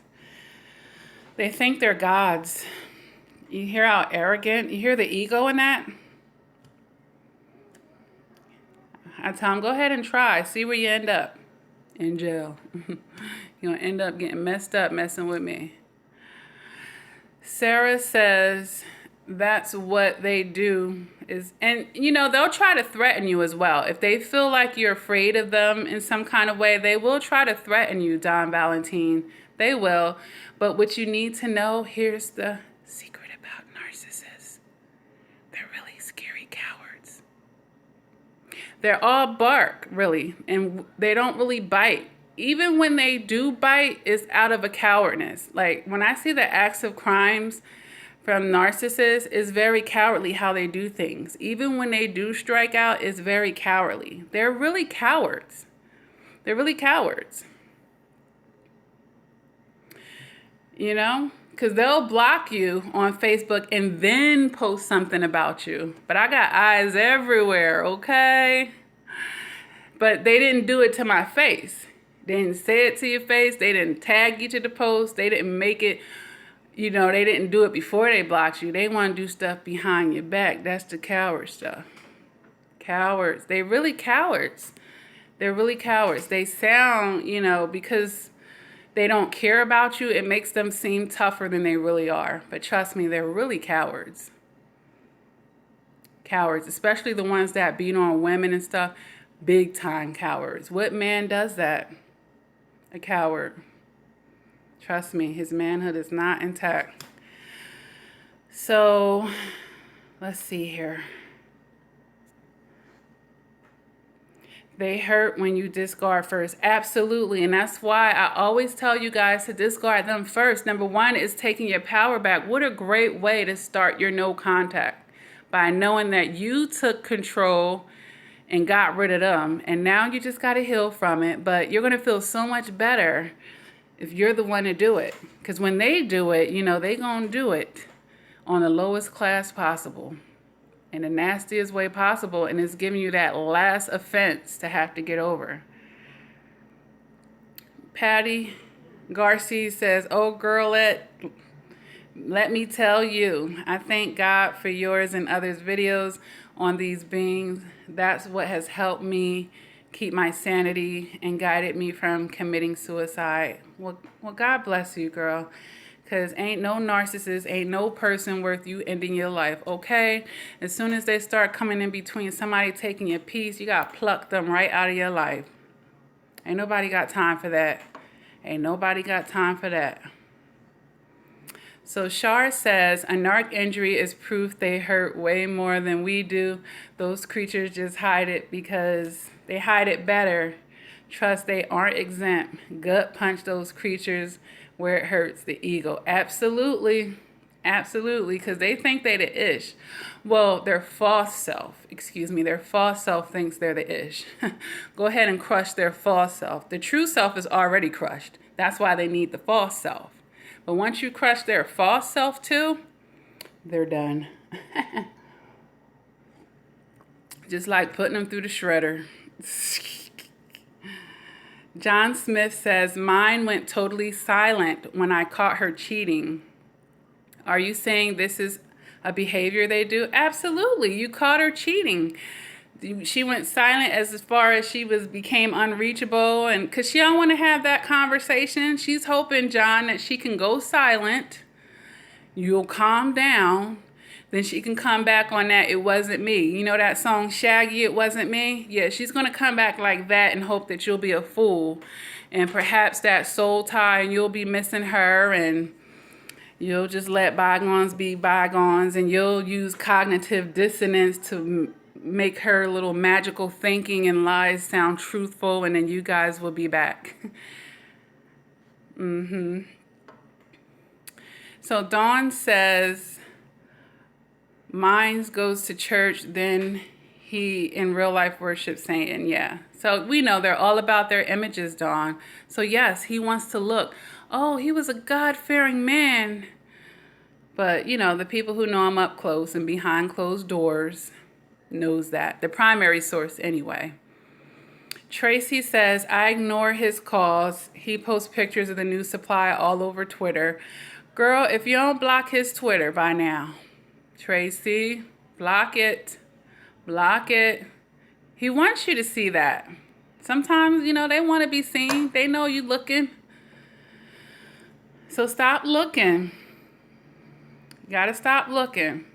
A: They think they're gods. You hear how arrogant? You hear the ego in that? I tell them, go ahead and try. See where you end up. In jail. You're going to end up getting messed up messing with me. Sarah says that's what they do. And they'll try to threaten you as well. If they feel like you're afraid of them in some kind of way, they will try to threaten you, Don Valentine. They will. But what you need to know, here's the secret about narcissists. They're really scary cowards. They're all bark, really, and they don't really bite. Even when they do bite, it's out of a cowardness. Like, when I see the acts of crimes from narcissists, it's very cowardly how they do things. Even when they do strike out, it's very cowardly. They're really cowards. They're really cowards. Because they'll block you on Facebook and then post something about you. But I got eyes everywhere, okay? But they didn't do it to my face. They didn't say it to your face. They didn't tag you to the post. They didn't make it, you know, they didn't do it before they blocked you. They want to do stuff behind your back. That's the coward stuff. Cowards. They really cowards. They're really cowards. They sound, you know, because they don't care about you, it makes them seem tougher than they really are. But trust me, they're really cowards. Cowards, especially the ones that beat on women and stuff. Big time cowards. What man does that? A coward. Trust me, his manhood is not intact. So, let's see here. They hurt when you discard first. Absolutely. And that's why I always tell you guys to discard them first. Number one is taking your power back. What a great way to start your no contact. By knowing that you took control and got rid of them. And now you just got to heal from it. But you're going to feel so much better if you're the one to do it. Because when they do it, you know, they're going to do it on the lowest class possible. In the nastiest way possible, and it's giving you that last offense to have to get over. Patty Garcia says, oh girl, let me tell you, I thank God for yours and others' videos on these beings. That's what has helped me keep my sanity and guided me from committing suicide. Well, God bless you, girl. Because ain't no narcissist, ain't no person worth you ending your life, okay? As soon as they start coming in between somebody taking your peace, you got to pluck them right out of your life. Ain't nobody got time for that. Ain't nobody got time for that. So Shar says, a narc injury is proof they hurt way more than we do. Those creatures just hide it because they hide it better. Trust they aren't exempt. Gut punch those creatures where it hurts the ego. Absolutely. Absolutely. Because they think they're the ish. Well, their false self, their false self thinks they're the ish. Go ahead and crush their false self. The true self is already crushed. That's why they need the false self. But once you crush their false self too, they're done. Just like putting them through the shredder. John Smith says, mine went totally silent when I caught her cheating. Are you saying this is a behavior they do? Absolutely. You caught her cheating. She went silent as far as she became unreachable, and because she don't want to have that conversation. She's hoping, John, that she can go silent. You'll calm down. Then she can come back on that, it wasn't me. You know that song, Shaggy, It Wasn't Me? Yeah, she's going to come back like that and hope that you'll be a fool. And perhaps that soul tie, and you'll be missing her, and you'll just let bygones be bygones, and you'll use cognitive dissonance to make her little magical thinking and lies sound truthful, and then you guys will be back. So Dawn says, mine goes to church, then he in real life worships Satan. Yeah. So we know they're all about their images, Dawn. So yes, he wants to look, oh, he was a God-fearing man. But, you know, the people who know him up close and behind closed doors knows that. The primary source anyway. Tracy says, I ignore his calls. He posts pictures of the new supply all over Twitter. Girl, if you don't block his Twitter by now, Tracy, block it. Block it. He wants you to see that. Sometimes, you know, they want to be seen. They know you looking. So stop looking. You gotta stop looking.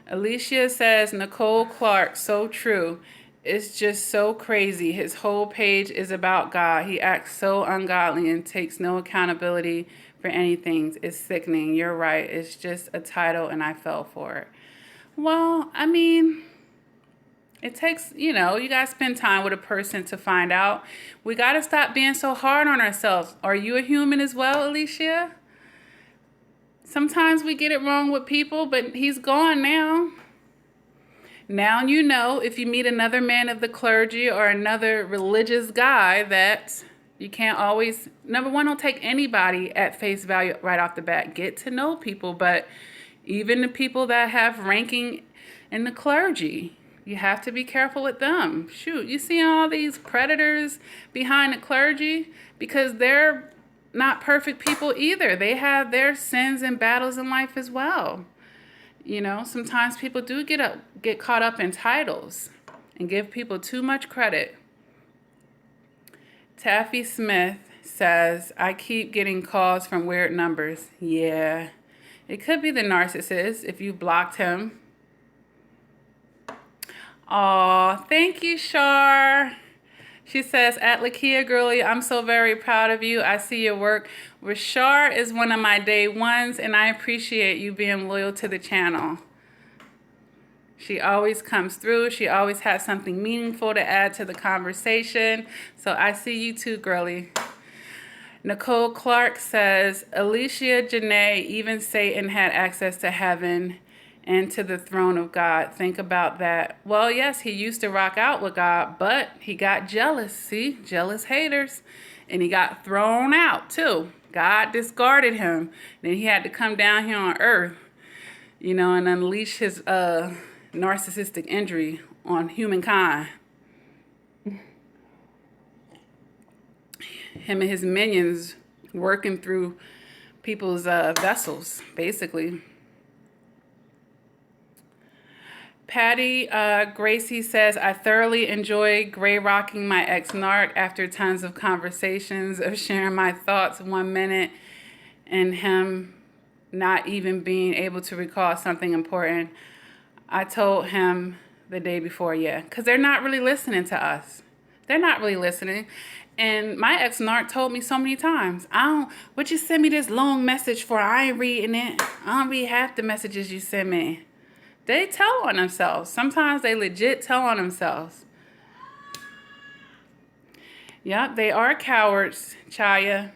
A: Alicia says, Nicole Clark, so true. It's just so crazy. His whole page is about God. He acts so ungodly and takes no accountability for anything. It's sickening. You're right. It's just a title and I fell for it. Well, I mean, it takes, you know, you got to spend time with a person to find out. We got to stop being so hard on ourselves. Are you a human as well, Alicia? Sometimes we get it wrong with people, but he's gone now. Now you know if you meet another man of the clergy or another religious guy that you can't always, number one, don't take anybody at face value right off the bat. Get to know people, but even the people that have ranking in the clergy, you have to be careful with them. Shoot, you see all these predators behind the clergy because they're not perfect people either. They have their sins and battles in life as well. You know, sometimes people do get caught up in titles and give people too much credit. Taffy Smith says, I keep getting calls from weird numbers. Yeah, it could be the narcissist if you blocked him. Aw, thank you, Shar. She says, at Lakia Girlie, I'm so very proud of you. I see your work. Rashar is one of my day ones, and I appreciate you being loyal to the channel. She always comes through. She always has something meaningful to add to the conversation. So I see you too, girlie. Nicole Clark says, Alicia Janae, even Satan had access to heaven and to the throne of God. Think about that. Well, yes, he used to rock out with God, but he got jealous. See, jealous haters. And he got thrown out too. God discarded him. Then he had to come down here on earth, you know, and unleash his narcissistic injury on humankind. Him and his minions working through people's vessels, basically. Patty Gracie says, I thoroughly enjoy gray rocking my ex-narc after tons of conversations of sharing my thoughts 1 minute and him not even being able to recall something important. I told him the day before, yeah, because they're not really listening to us. They're not really listening. And my ex-narc told me so many times, what you send me this long message for? I ain't reading it. I don't read half the messages you send me. They tell on themselves. Sometimes they legit tell on themselves. Yep, they are cowards, Chaya.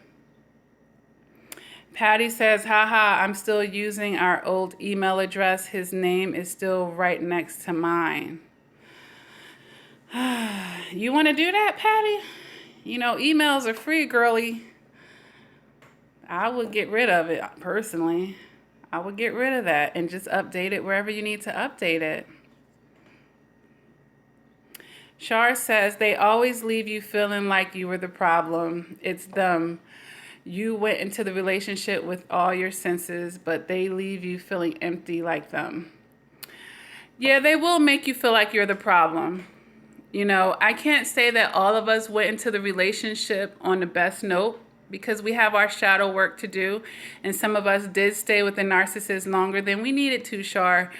A: Patty says, haha, I'm still using our old email address. His name is still right next to mine. You want to do that, Patty? You know, emails are free, girlie. I would get rid of it, personally. I would get rid of that and just update it wherever you need to update it. Shar says, they always leave you feeling like you were the problem. It's them. You went into the relationship with all your senses, but they leave you feeling empty like them. Yeah, they will make you feel like you're the problem. You know, I can't say that all of us went into the relationship on the best note, because we have our shadow work to do, and some of us did stay with the narcissist longer than we needed to, Shar.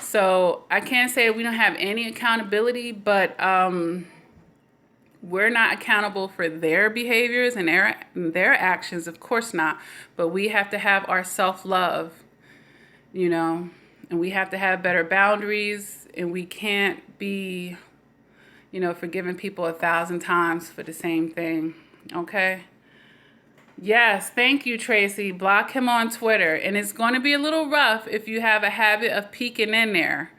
A: So I can't say we don't have any accountability, but we're not accountable for their behaviors and their actions, of course not. But we have to have our self-love, you know, and we have to have better boundaries, and we can't be, you know, forgiving people 1,000 times for the same thing, okay? Yes, thank you, Tracy. Block him on Twitter. And it's going to be a little rough if you have a habit of peeking in there.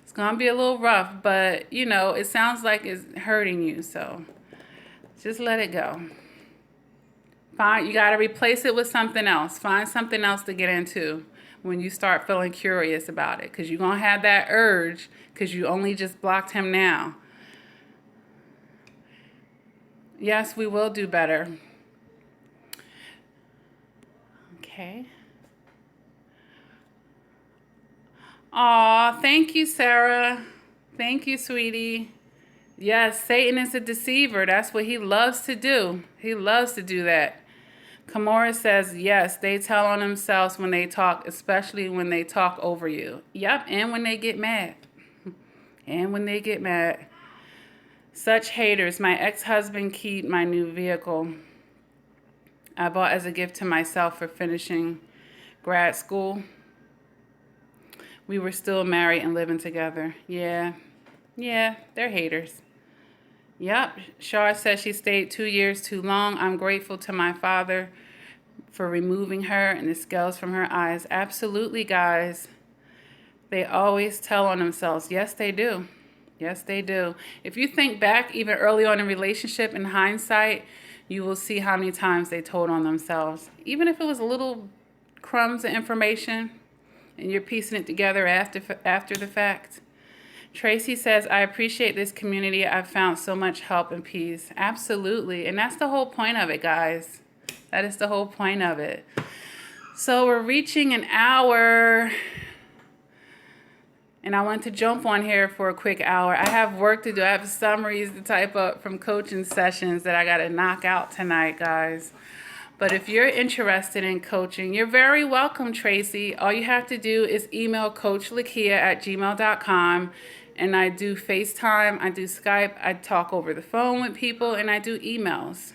A: It's going to be a little rough, but, you know, it sounds like it's hurting you. So just let it go. Fine, you got to replace it with something else. Find something else to get into when you start feeling curious about it. Because you're going to have that urge because you only just blocked him now. Yes, we will do better. Okay. Aw, thank you, Sarah. Thank you, sweetie. Yes, Satan is a deceiver. That's what he loves to do. He loves to do that. Kamora says, yes, they tell on themselves when they talk, especially when they talk over you. Yep, and when they get mad. And when they get mad. Such haters. My ex-husband keyed my new vehicle I bought as a gift to myself for finishing grad school. We were still married and living together. Yeah, they're haters. Yep, Shar says she stayed 2 years too long. I'm grateful to my father for removing her and the scales from her eyes. Absolutely, guys. They always tell on themselves. Yes, they do. Yes, they do. If you think back even early on in a relationship, in hindsight, you will see how many times they told on themselves. Even if it was little crumbs of information and you're piecing it together after the fact. Tracy says, I appreciate this community. I've found so much help and peace. Absolutely. And that's the whole point of it, guys. That is the whole point of it. So we're reaching an hour. And I want to jump on here for a quick hour. I have work to do. I have summaries to type up from coaching sessions that I got to knock out tonight, guys. But if you're interested in coaching, you're very welcome, Tracy. All you have to do is email CoachLakia@gmail.com. And I do FaceTime, I do Skype, I talk over the phone with people, and I do emails.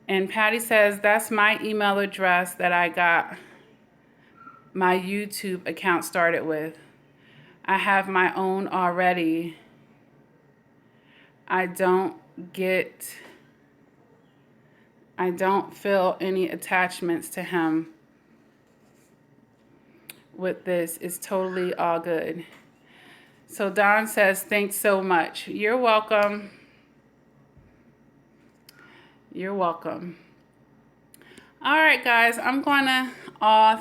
A: And Patty says, that's my email address that I got my YouTube account started with. I have my own already. I don't feel any attachments to him with this. It's totally all good. So Don says, thanks so much. You're welcome. You're welcome. All right, guys, I'm gonna,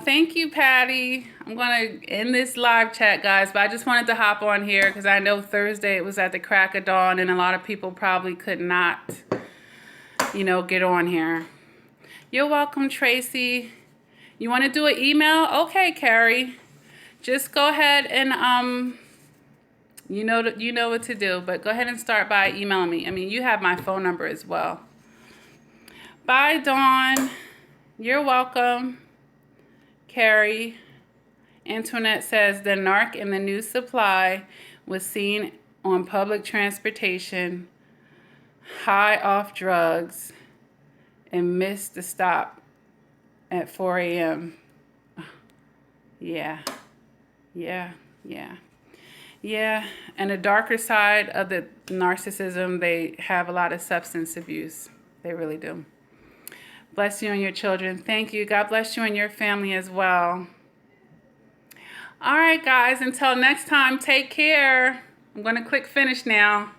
A: thank you, Patty. I'm gonna end this live chat, guys, but I just wanted to hop on here because I know Thursday it was at the crack of dawn and a lot of people probably could not, get on here. You're welcome, Tracy. You want to do an email? Okay, Carrie. Just go ahead and, you know what to do, but go ahead and start by emailing me. I mean, you have my phone number as well. Bye, Dawn. You're welcome, Carrie. Antoinette says, the narc in the new supply was seen on public transportation, high off drugs, and missed the stop at 4 a.m. Yeah. And the darker side of the narcissism, they have a lot of substance abuse. They really do. Bless you and your children. Thank you. God bless you and your family as well. All right, guys. Until next time, take care. I'm going to click finish now.